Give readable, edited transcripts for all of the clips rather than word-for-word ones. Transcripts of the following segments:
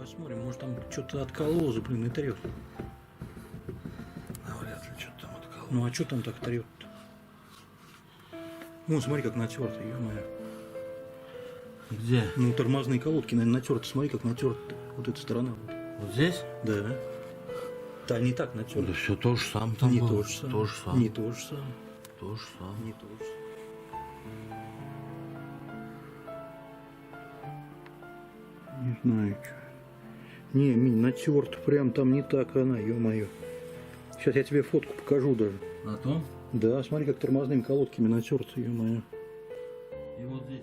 посмотрим, может там что-то откололо, блин, и трет. Навряд ли что-то там откололо. Ну а что там так трет-то? Вон, смотри, как натерто, ё-моё. Где? Ну, тормозные колодки, наверное, натерты. Смотри, как натерто. Вот эта сторона. Вот. Вот здесь? Да. Да, не так натерто. Да все то же самое там Не было. то же самое. То же самое. Не то же самое. То же самое. Не то же самое. Не знаю, что. Не, Минь, натерто. Прям там не так она, ё-моё. Сейчас я тебе фотку покажу даже. На том? Да, смотри, как тормозными колодками натерто, ё-моё. И вот здесь.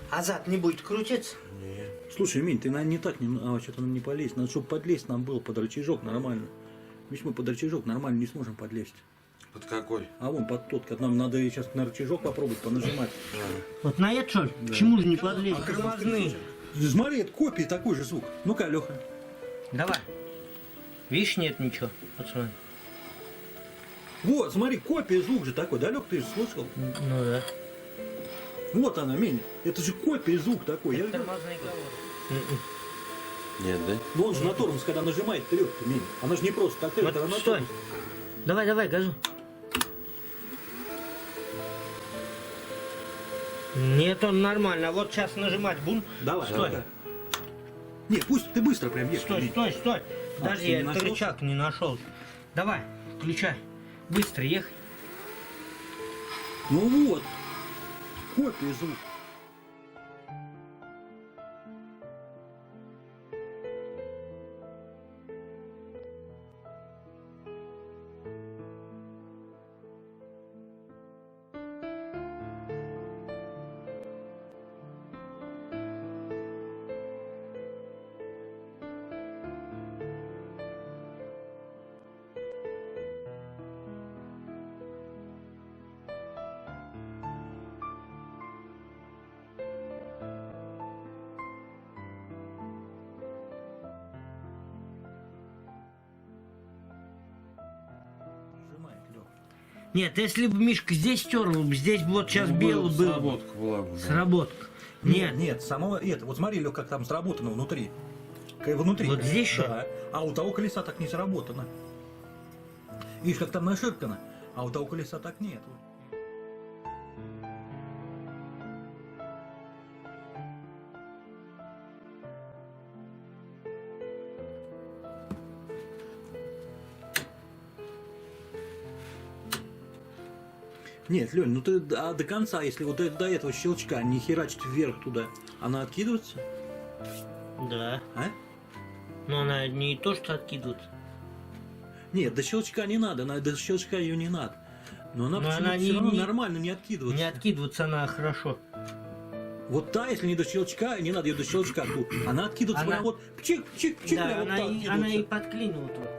А зад не будет крутиться? Нет. Слушай, Минь, ты, наверное, не так, что-то нам не полезть. Надо, чтобы подлезть нам было под рычажок нормально. Ведь мы под рычажок нормально не сможем подлезть. Под какой? А вон под тот, как нам надо сейчас на рычажок попробовать понажимать. Вот на это что ли? Почему же не подлезть? Тормозные. Смотри, это копия такой же звук. Ну-ка, Леха. Давай. Видишь, нет ничего. Вот смотри. Вот, смотри, копия звук же такой, далек ты же слышал? Ну да. Вот она, Миня. Это же копия звук такой. Я же говорю. Тормозные колодки. Нет, да? Ну он же на тормоз, когда нажимает вперед, Миня. Она же не просто так, Вот, это на стой. тормоз. Давай, давай, газу. Нет, он нормально. Вот сейчас нажимать будем. Давай, Стой. давай. Не, пусть ты быстро прям едешь. Стой, Миня. стой, стой. Подожди, ты не я этот нашел? рычаг не нашел. Давай, включай. Быстро ехай. Ну вот. Копия звук. Нажимает, Лёх. Нет, если бы Мишка здесь стерл, здесь бы вот сейчас белый был. Сработка была бы. да. Сработка. Нет, Нет, нет, само это. Вот смотри, Лёх, как там сработано внутри. Внутри. Вот здесь что ли? Да. А у того колеса так не сработано. Видишь, как там наширкано, а у того колеса так нет. Нет, Лёнь, ну ты до конца, если вот до этого щелчка не херачить вверх туда, она откидывается, да. а? Но она не то, что откидывается. Нет, до щелчка не надо, до щелчка ее не надо. Но она Но почему-то она все не- равно не- нормально не откидывается. Не откидываться она хорошо. Вот та, если не до щелчка, не надо ее до щелчка, тут, она откидывается Она- прям вот пчик-пчик-пчик, Да, прям вот она, так она и откидывается. подклинивает. Вот.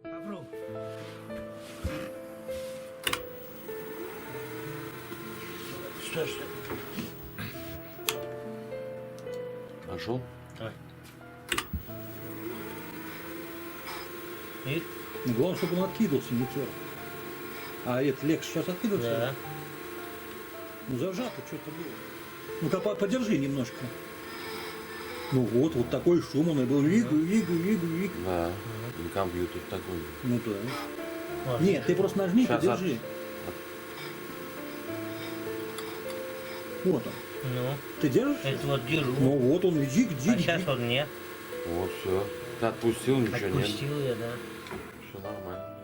Попробуй. Стой, стой. Нашел? Давай. И? Ну, главное, чтобы он откидывался, не тер. А это легче сейчас откидывается? Да. Ну зажато что-то было. Ну-ка, подержи немножко. Ну вот, вот такой шум он и был. Виг. Да. И компьютер такой. Ну да. Ладно. Нет, ты просто нажми, Сейчас подержи. Вот он. Ну, Ты держишь? это вот держу. Ну вот он, дик. А сейчас он нет. Вот, все. Ты отпустил, ничего нет. Отпустил я, да. Все нормально.